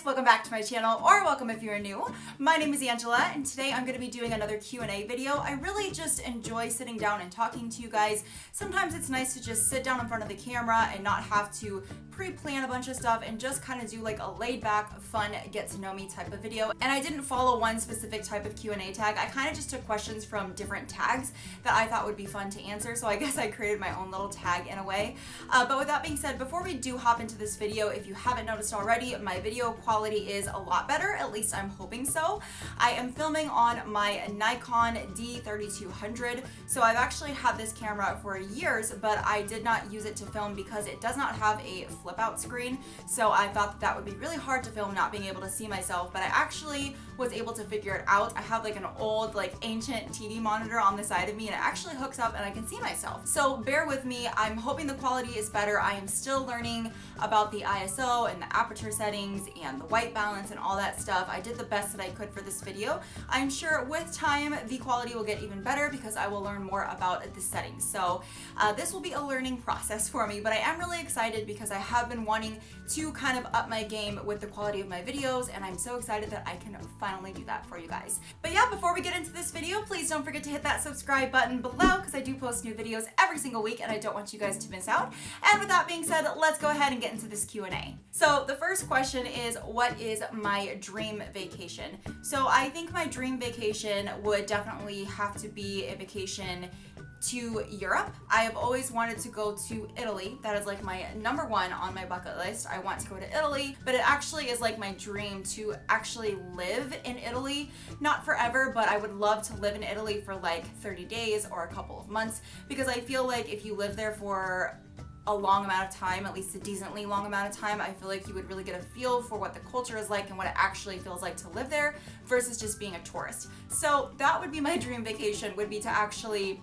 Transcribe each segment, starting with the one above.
welcome back to my channel, or welcome if you're new. My name is Angela, and today I'm going to be doing another Q&A video. I really just enjoy sitting down and talking to you guys. Sometimes it's nice to just sit down in front of the camera and not have to pre-plan a bunch of stuff and just kind of do like a laid-back, fun, get-to-know-me type of video. And I didn't follow one specific type of Q&A tag. I kind of just took questions from different tags that I thought would be fun to answer, so I guess I created my own little tag in a way. But with that being said, before we do hop into this video, if you haven't noticed already, my video quality is a lot better, at least I'm hoping so. I am filming on my Nikon D3200, so I've actually had this camera for years, but I did not use it to film because it does not have a flip out screen, so I thought that would be really hard to film not being able to see myself, but I actually was able to figure it out. I have like an old, like ancient TV monitor on the side of me, and it actually hooks up and I can see myself. So bear with me, I'm hoping the quality is better. I am still learning about the ISO and the aperture settings and the white balance and all that stuff. I did the best that I could for this video. I'm sure with time the quality will get even better because I will learn more about the settings. So this will be a learning process for me, but I am really excited because I have been wanting to kind of up my game with the quality of my videos, and I'm so excited that I can finally do that for you guys. But yeah, before we get into this video, please don't forget to hit that subscribe button below because I do post new videos every single week and I don't want you guys to miss out. And with that being said, let's go ahead and get into this Q&A. So the first question is, what is my dream vacation? So I think my dream vacation would definitely have to be a vacation to Europe. I have always wanted to go to Italy. That is like my number one on my bucket list. I want to go to Italy, but it actually is like my dream to actually live in Italy. Not forever, but I would love to live in Italy for like 30 days or a couple of months, because I feel like if you live there for a long amount of time, at least a decently long amount of time, I feel like you would really get a feel for what the culture is like and what it actually feels like to live there versus just being a tourist. So that would be my dream vacation, would be to actually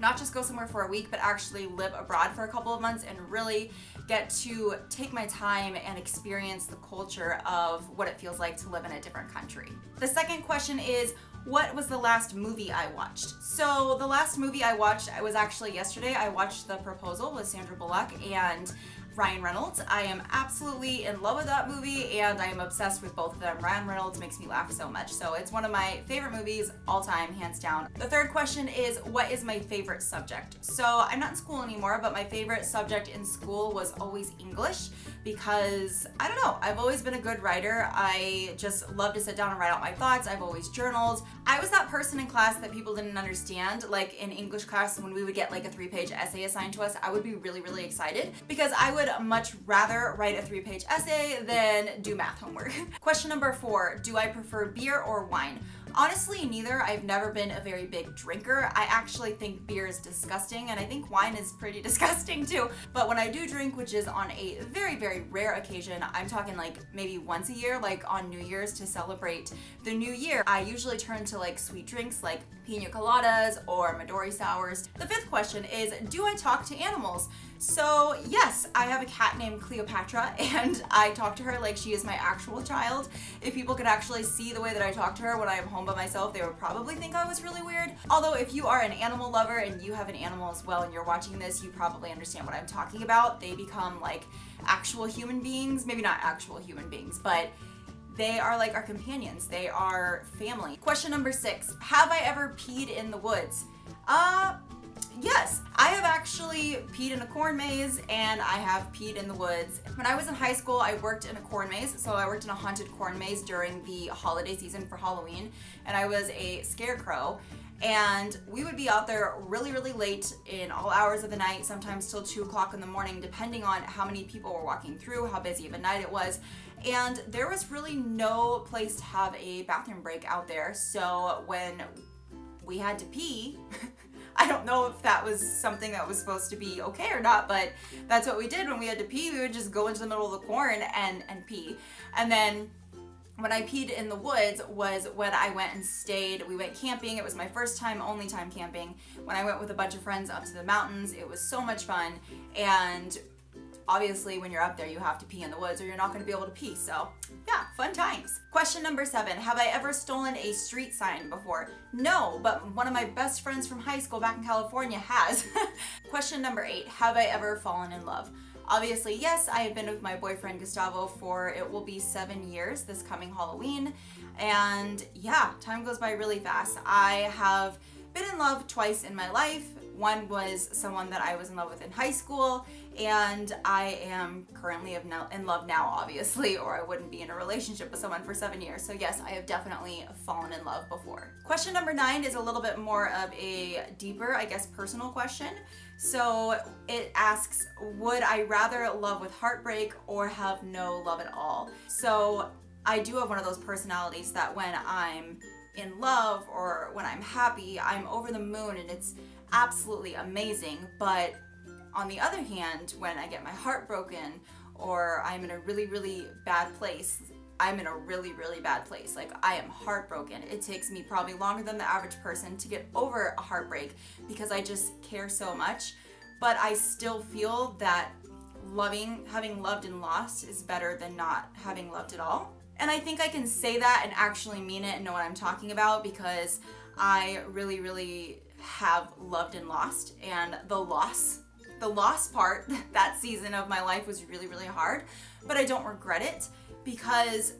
not just go somewhere for a week, but actually live abroad for a couple of months and really get to take my time and experience the culture of what it feels like to live in a different country. The second question is, what was the last movie I watched? So the last movie I watched, was actually yesterday. I watched The Proposal with Sandra Bullock and Ryan Reynolds. I am absolutely in love with that movie, and I am obsessed with both of them. Ryan Reynolds makes me laugh so much, so it's one of my favorite movies all time, hands down. The third question is, what is my favorite subject? So I'm not in school anymore, but my favorite subject in school was always English, because I don't know, I've always been a good writer. I just love to sit down and write out my thoughts. I've always journaled. I was that person in class that people didn't understand. Like in English class, when we would get like a 3-page essay assigned to us, I would be really, really excited because I would much rather write a 3-page essay than do math homework. Question number 4, do I prefer beer or wine? Honestly, neither. I've never been a very big drinker. I actually think beer is disgusting, and I think wine is pretty disgusting too. But when I do drink, which is on a very, very rare occasion, I'm talking like maybe once a year, like on New Year's to celebrate the new year, I usually turn to like sweet drinks like pina coladas or Midori sours. The fifth question is, do I talk to animals? So yes, I have a cat named Cleopatra, and I talk to her like she is my actual child. If people could actually see the way that I talk to her when I am home by myself, they would probably think I was really weird. Although if you are an animal lover and you have an animal as well and you're watching this, you probably understand what I'm talking about. They become like actual human beings, maybe not actual human beings, but they are like our companions. They are family. Question number 6, have I ever peed in the woods? Yes, I have actually peed in a corn maze, and I have peed in the woods. When I was in high school, I worked in a corn maze, so I worked in a haunted corn maze during the holiday season for Halloween, and I was a scarecrow. And we would be out there really, really late in all hours of the night, sometimes till 2 o'clock in the morning, depending on how many people were walking through, how busy of a night it was. And there was really no place to have a bathroom break out there, so when we had to pee, I don't know if that was something that was supposed to be okay or not, but that's what we did when we had to pee. We would just go into the middle of the corn and pee. And then when I peed in the woods was when I went and stayed. We went camping. It was my first time, only time camping. When I went with a bunch of friends up to the mountains, it was so much fun. And obviously when you're up there, you have to pee in the woods or you're not going to be able to pee. So yeah, fun times. Question number 7, have I ever stolen a street sign before? No, but one of my best friends from high school back in California has. Question number 8, have I ever fallen in love? Obviously, yes, I have been with my boyfriend Gustavo for, it will be 7 years this coming Halloween. And yeah, time goes by really fast. I have been in love twice in my life. One was someone that I was in love with in high school, and I am currently in love now, obviously, or I wouldn't be in a relationship with someone for 7 years. So yes, I have definitely fallen in love before. Question number 9 is a little bit more of a deeper, I guess, personal question. So it asks, would I rather love with heartbreak or have no love at all? So I do have one of those personalities that when I'm in love or when I'm happy, I'm over the moon and it's absolutely amazing. But on the other hand, when I get my heart broken or I'm in a really, really bad place, I'm in a really, really bad place. Like, I am heartbroken. It takes me probably longer than the average person to get over a heartbreak because I just care so much. But I still feel that having loved and lost is better than not having loved at all. And I think I can say that and actually mean it and know what I'm talking about because I really, really have loved and lost. And the loss part, that season of my life was really, really hard, but I don't regret it because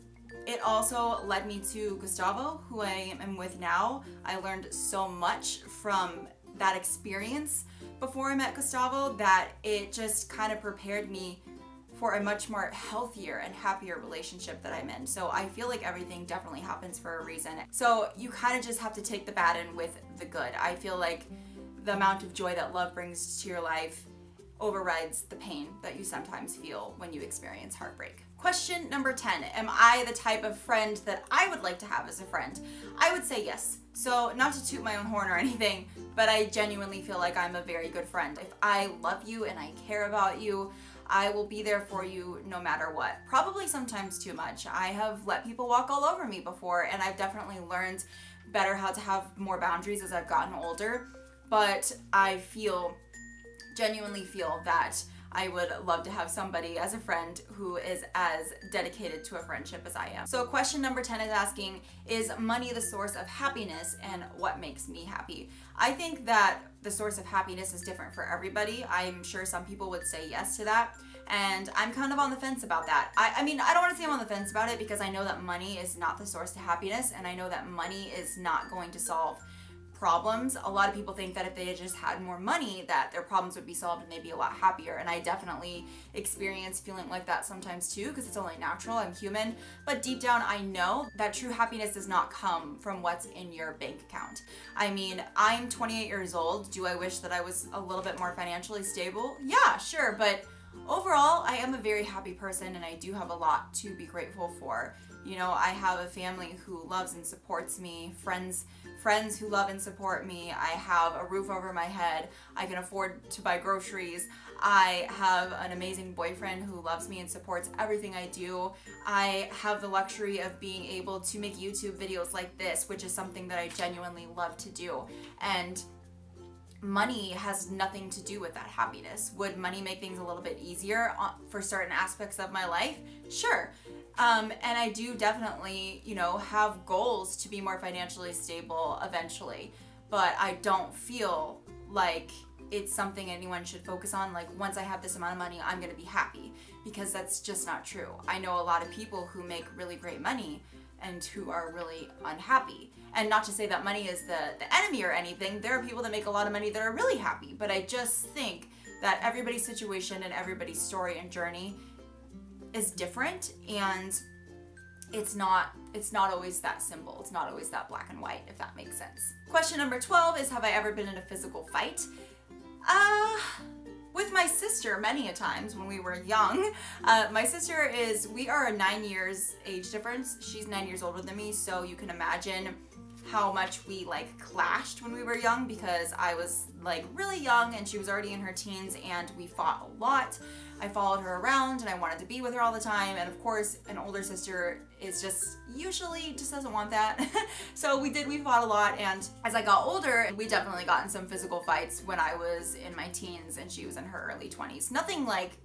it also led me to Gustavo, who I am with now. I learned so much from that experience before I met Gustavo that it just kind of prepared me for a much more healthier and happier relationship that I'm in. So I feel like everything definitely happens for a reason. So you kind of just have to take the bad in with the good. I feel like the amount of joy that love brings to your life overrides the pain that you sometimes feel when you experience heartbreak. Question number 10, am I the type of friend that I would like to have as a friend? I would say yes. So not to toot my own horn or anything, but I genuinely feel like I'm a very good friend. If I love you and I care about you, I will be there for you no matter what. Probably sometimes too much. I have let people walk all over me before, and I've definitely learned better how to have more boundaries as I've gotten older. But I genuinely feel that I would love to have somebody as a friend who is as dedicated to a friendship as I am. So question number 10 is asking, is money the source of happiness and what makes me happy? I think that the source of happiness is different for everybody. I'm sure some people would say yes to that. And I'm kind of on the fence about that. I mean, I don't want to say I'm on the fence about it because I know that money is not the source to happiness, and I know that money is not going to solve problems. A lot of people think that if they just had more money that their problems would be solved and they'd be a lot happier, and I definitely experience feeling like that sometimes too because it's only natural. I'm human. But deep down I know that true happiness does not come from what's in your bank account. I mean, I'm 28 years old. Do I wish that I was a little bit more financially stable? Yeah, sure, but overall I am a very happy person and I do have a lot to be grateful for. You know, I have a family who loves and supports me, friends who love and support me. I have a roof over my head. I can afford to buy groceries. I have an amazing boyfriend who loves me and supports everything I do. I have the luxury of being able to make YouTube videos like this, which is something that I genuinely love to do. And money has nothing to do with that happiness. Would money make things a little bit easier for certain aspects of my life? Sure. And I do definitely, have goals to be more financially stable eventually, but I don't feel like it's something anyone should focus on. Like, once I have this amount of money, I'm going to be happy, because that's just not true. I know a lot of people who make really great money and who are really unhappy. And not to say that money is the enemy or anything. There are people that make a lot of money that are really happy, but I just think that everybody's situation and everybody's story and journey is different, and it's not always that simple. It's not always that black and white, if that makes sense. Question number 12 is, have I ever been in a physical fight? With my sister many a times when we were young. My sister we are a 9 years age difference. She's 9 years older than me, so you can imagine how much we clashed when we were young, because I was really young and she was already in her teens, and we fought a lot. I followed her around and I wanted to be with her all the time, and of course an older sister usually just doesn't want that. So we fought a lot, and as I got older, we definitely got in some physical fights when I was in my teens and she was in her early 20s. Nothing like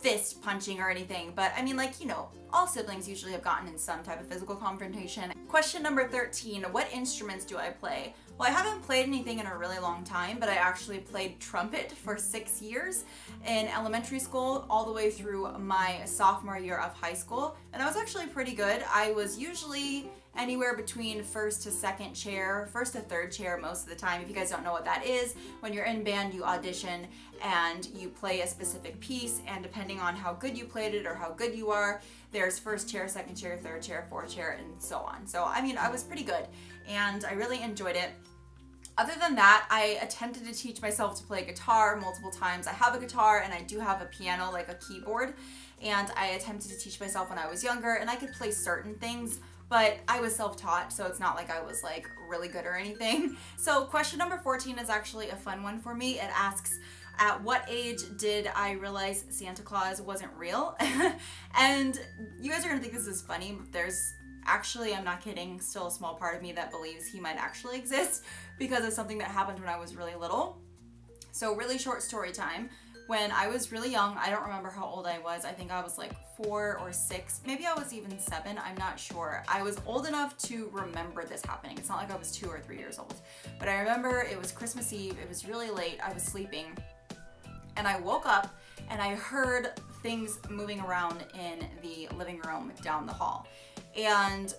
fist punching or anything, but I mean, like, you know, all siblings usually have gotten in some type of physical confrontation. Question number 13, what instruments do I play? Well, I haven't played anything in a really long time, but I actually played trumpet for 6 years in elementary school all the way through my sophomore year of high school, and I was actually pretty good. I was usually anywhere between first to second chair, first to third chair most of the time. If you guys don't know what that is, when you're in band, you audition and you play a specific piece, and depending on how good you played it or how good you are, there's first chair, second chair, third chair, fourth chair, and so on. So, I mean, I was pretty good and I really enjoyed it. Other than that, I attempted to teach myself to play guitar multiple times. I have a guitar and I do have a piano, like a keyboard, and I attempted to teach myself when I was younger, and I could play certain things, but I was self-taught, so it's not like I was like really good or anything. So question number 14 is actually a fun one for me. It asks, at what age did I realize Santa Claus wasn't real? And you guys are gonna think this is funny, but there's actually, I'm not kidding, still a small part of me that believes he might actually exist because of something that happened when I was really little. So really short story time. When I was really young, I don't remember how old I was. I think I was like 4 or 6. Maybe I was even 7. I'm not sure. I was old enough to remember this happening. It's not like I was 2 or 3 years old. But I remember it was Christmas Eve. It was really late. I was sleeping. And I woke up and I heard things moving around in the living room down the hall. And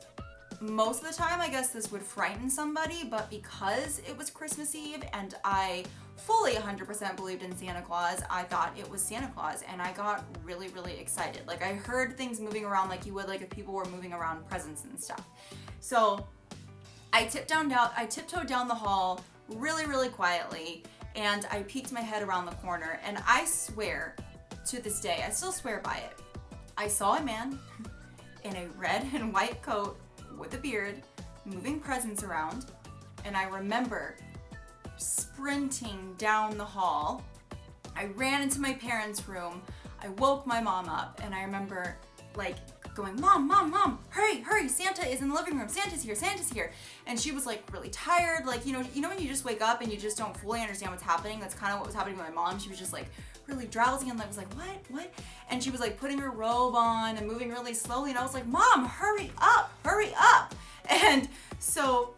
most of the time, I guess this would frighten somebody, but because it was Christmas Eve and I fully 100% believed in Santa Claus, I thought it was Santa Claus, and I got really, really excited. Like, I heard things moving around like you would like if people were moving around presents and stuff. So I tiptoed down the hall really, really quietly, and I peeked my head around the corner, and I swear to this day, I still swear by it, I saw a man in a red and white coat with a beard moving presents around, and I remember sprinting down the hall. I ran into my parents' room. I woke my mom up, and I remember like going, Mom, hurry, Santa is in the living room, Santa's here. And she was like really tired, like, you know when you just wake up and you just don't fully understand what's happening. That's kind of what was happening with my mom. She was just like really drowsy, and I was like, what? And she was like putting her robe on and moving really slowly, and I was like, Mom, hurry up. And so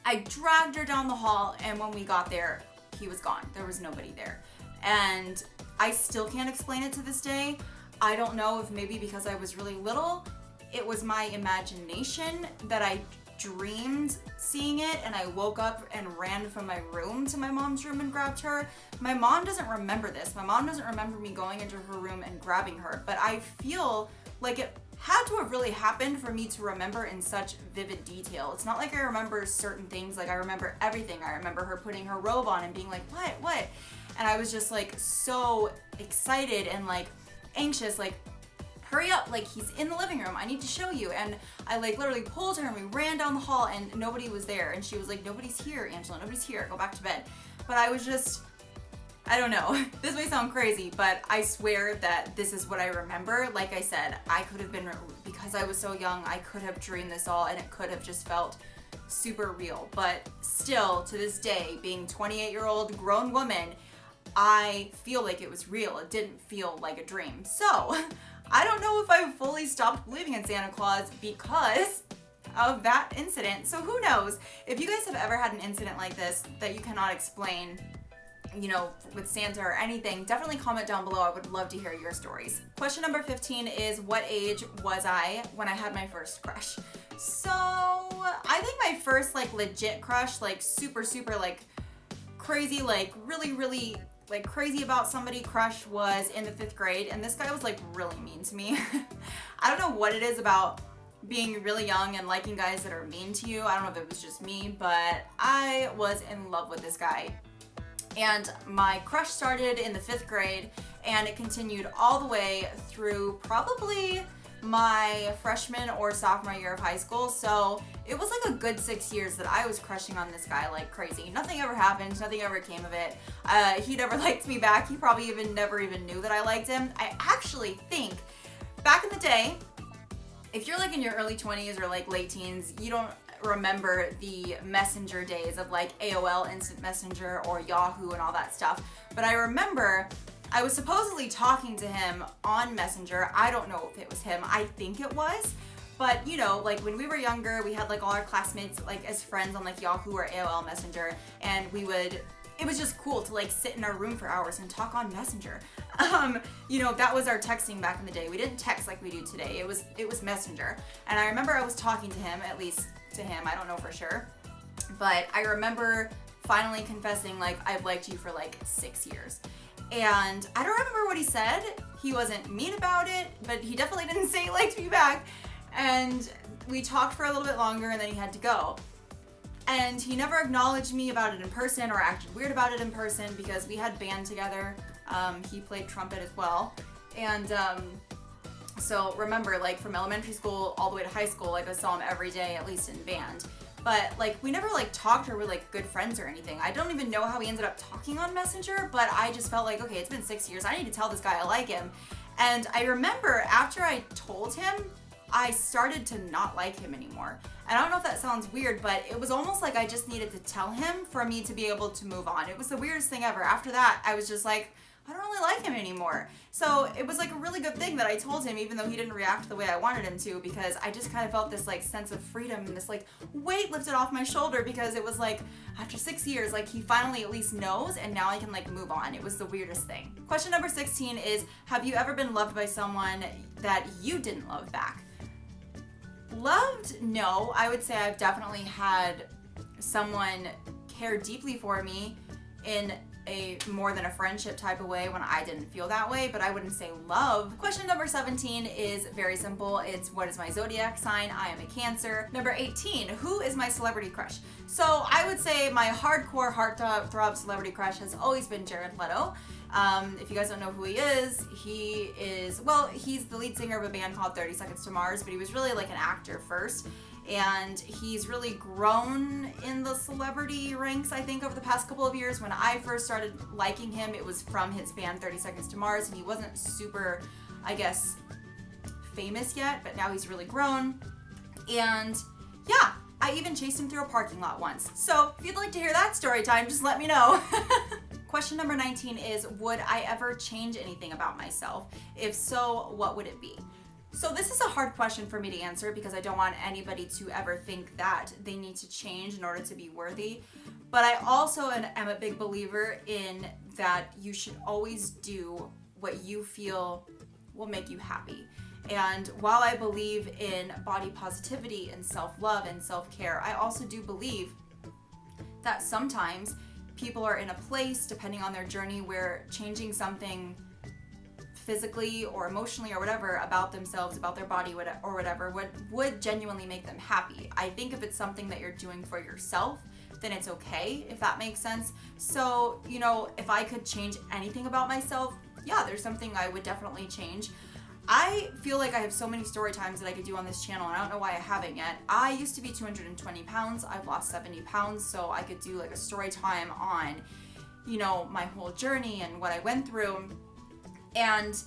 I dragged her down the hall, and when we got there, he was gone. There was nobody there. And I still can't explain it to this day. I don't know if maybe because I was really little, it was my imagination that I dreamed seeing it, and I woke up and ran from my room to my mom's room and grabbed her. My mom doesn't remember this. My mom doesn't remember me going into her room and grabbing her, but I feel like it had to have really happened for me to remember in such vivid detail. It's not like I remember certain things, like I remember everything. I remember her putting her robe on and being like, what? And I was just like so excited and like anxious, like, hurry up, like, he's in the living room, I need to show you. And I like literally pulled her and we ran down the hall and nobody was there. And she was like, nobody's here, Angela, nobody's here, go back to bed. But I was just, I don't know, this may sound crazy, but I swear that this is what I remember. Like I said, I could have been, because I was so young, I could have dreamed this all, and it could have just felt super real. But still, to this day, being 28-year-old grown woman, I feel like it was real. It didn't feel like a dream. So I don't know if I fully stopped believing in Santa Claus because of that incident. So who knows? If you guys have ever had an incident like this that you cannot explain, you know, with Santa or anything, definitely comment down below. I would love to hear your stories. Question number 15 is, what age was I when I had my first crush? So I think my first like legit crush, like super like crazy, like really like crazy about somebody crush was in the 5th grade, and this guy was like really mean to me. I don't know what it is about being really young and liking guys that are mean to you. I don't know if it was just me, but I was in love with this guy. And my crush started in the 5th grade, and it continued all the way through probably my freshman or sophomore year of high school. So it was like a good 6 years that I was crushing on this guy like crazy. Nothing ever happened, nothing ever came of it. He never liked me back. He probably never even knew that I liked him. I actually think back in the day, if you're like in your early 20s or like late teens, you don't remember the messenger days of like AOL Instant Messenger or Yahoo and all that stuff. But I remember I was supposedly talking to him on Messenger. I don't know if it was him. I think it was. But, you know, like when we were younger, we had like all our classmates like as friends on like Yahoo or AOL Messenger, and it was just cool to like sit in our room for hours and talk on Messenger. You know, that was our texting back in the day. We didn't text like we do today. It was Messenger. And I remember I was talking to him, at least to him, I don't know for sure. But I remember finally confessing like I've liked you for like 6 years. And I don't remember what he said. He wasn't mean about it, but he definitely didn't say he liked me back. And we talked for a little bit longer, and then he had to go. And he never acknowledged me about it in person or acted weird about it in person because we had band together. He played trumpet as well. And so remember, like from elementary school all the way to high school, like I saw him every day, at least in band. But like we never like talked or were like good friends or anything. I don't even know how we ended up talking on Messenger, but I just felt like, okay, it's been 6 years. I need to tell this guy I like him. And I remember after I told him, I started to not like him anymore. And I don't know if that sounds weird, but it was almost like I just needed to tell him for me to be able to move on. It was the weirdest thing ever. After that, I was just like, I don't really like him anymore. So it was like a really good thing that I told him, even though he didn't react the way I wanted him to, because I just kind of felt this like sense of freedom and this like weight lifted off my shoulder, because it was like after 6 years, like he finally at least knows, and now I can like move on. It was the weirdest thing. Question number 16 is, have you ever been loved by someone that you didn't love back? Loved? No. I would say I've definitely had someone care deeply for me in a more than a friendship type of way when I didn't feel that way, but I wouldn't say love. Question number 17 is very simple. It's, what is my zodiac sign? I am a Cancer. Number 18, who is my celebrity crush? So I would say my hardcore heartthrob celebrity crush has always been Jared Leto. If you guys don't know who he's the lead singer of a band called 30 Seconds to Mars, but he was really like an actor first. And he's really grown in the celebrity ranks, I think, over the past couple of years. When I first started liking him, it was from his band 30 Seconds to Mars, and he wasn't super, I guess, famous yet, but now he's really grown. And yeah, I even chased him through a parking lot once. So if you'd like to hear that story time, just let me know. Question number 19 is, would I ever change anything about myself? If so, what would it be? So this is a hard question for me to answer because I don't want anybody to ever think that they need to change in order to be worthy. But I also am a big believer in that you should always do what you feel will make you happy. And while I believe in body positivity and self-love and self-care, I also do believe that sometimes people are in a place, depending on their journey, where changing something physically or emotionally or whatever about themselves, about their body or whatever would genuinely make them happy. I think if it's something that you're doing for yourself, then it's okay, if that makes sense. So, you know, if I could change anything about myself, yeah, there's something I would definitely change. I feel like I have so many story times that I could do on this channel, and I don't know why I haven't yet. I used to be 220 pounds. I've lost 70 pounds, so I could do like a story time on, you know, my whole journey and what I went through. And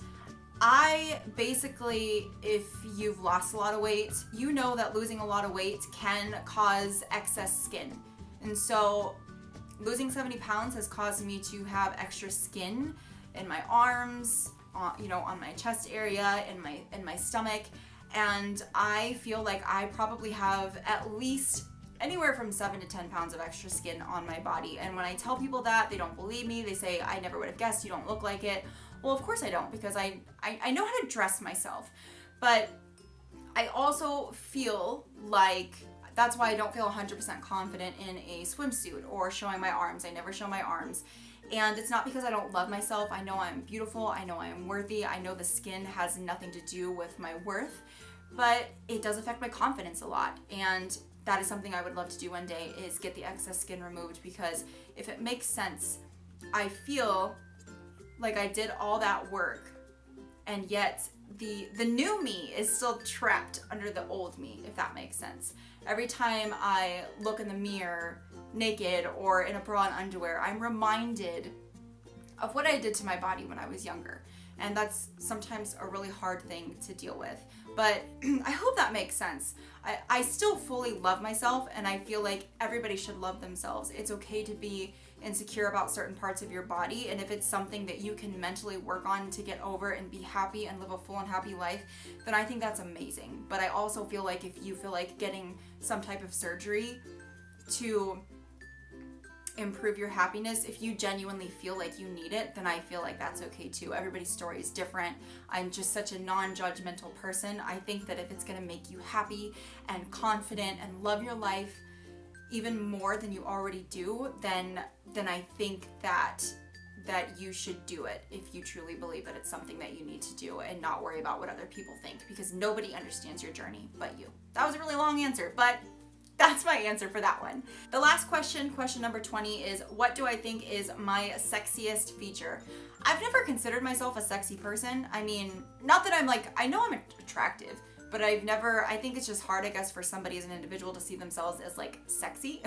I basically, if you've lost a lot of weight, you know that losing a lot of weight can cause excess skin. And so losing 70 pounds has caused me to have extra skin in my arms, you know, on my chest area, in my stomach. And I feel like I probably have at least anywhere from 7 to 10 pounds of extra skin on my body. And when I tell people that, they don't believe me. They say, I never would have guessed, you don't look like it. Well, of course I don't, because I know how to dress myself. But I also feel like that's why I don't feel 100% confident in a swimsuit or showing my arms. I never show my arms. And it's not because I don't love myself. I know I'm beautiful. I know I am worthy. I know the skin has nothing to do with my worth, but it does affect my confidence a lot. And that is something I would love to do one day, is get the excess skin removed, because if it makes sense, I feel like I did all that work, and yet the new me is still trapped under the old me, if that makes sense. Every time I look in the mirror naked or in a bra and underwear, I'm reminded of what I did to my body when I was younger. And that's sometimes a really hard thing to deal with. But I hope that makes sense. I still fully love myself, and I feel like everybody should love themselves. It's okay to be insecure about certain parts of your body, and if it's something that you can mentally work on to get over and be happy and live a full and happy life, then I think that's amazing. But I also feel like if you feel like getting some type of surgery to improve your happiness, if you genuinely feel like you need it, then I feel like that's okay too. Everybody's story is different. I'm just such a non-judgmental person. I think that if it's gonna make you happy and confident and love your life even more than you already do, then I think that you should do it if you truly believe that it's something that you need to do, and not worry about what other people think, because nobody understands your journey but you. That was a really long answer, but that's my answer for that one. The last question, question number 20, is what do I think is my sexiest feature? I've never considered myself a sexy person. I mean, not that I'm like, I know I'm attractive, but I think it's just hard, I guess, for somebody as an individual to see themselves as like sexy.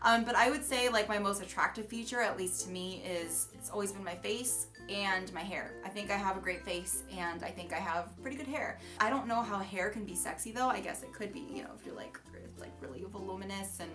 But I would say like my most attractive feature, at least to me, is it's always been my face and my hair. I think I have a great face and I think I have pretty good hair. I don't know how hair can be sexy though. I guess it could be, you know, if you're like really voluminous and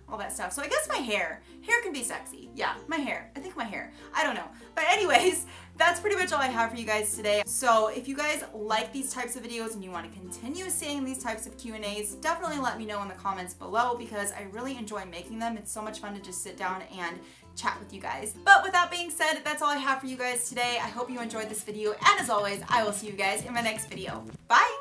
all that stuff. So I guess my hair can be sexy. Yeah, my hair. I think my hair. I don't know. But anyways, that's pretty much all I have for you guys today. So if you guys like these types of videos and you want to continue seeing these types of Q&As, definitely let me know in the comments below, because I really enjoy making them. It's so much fun to just sit down and chat with you guys. But with that being said, that's all I have for you guys today. I hope you enjoyed this video, and as always, I will see you guys in my next video. Bye!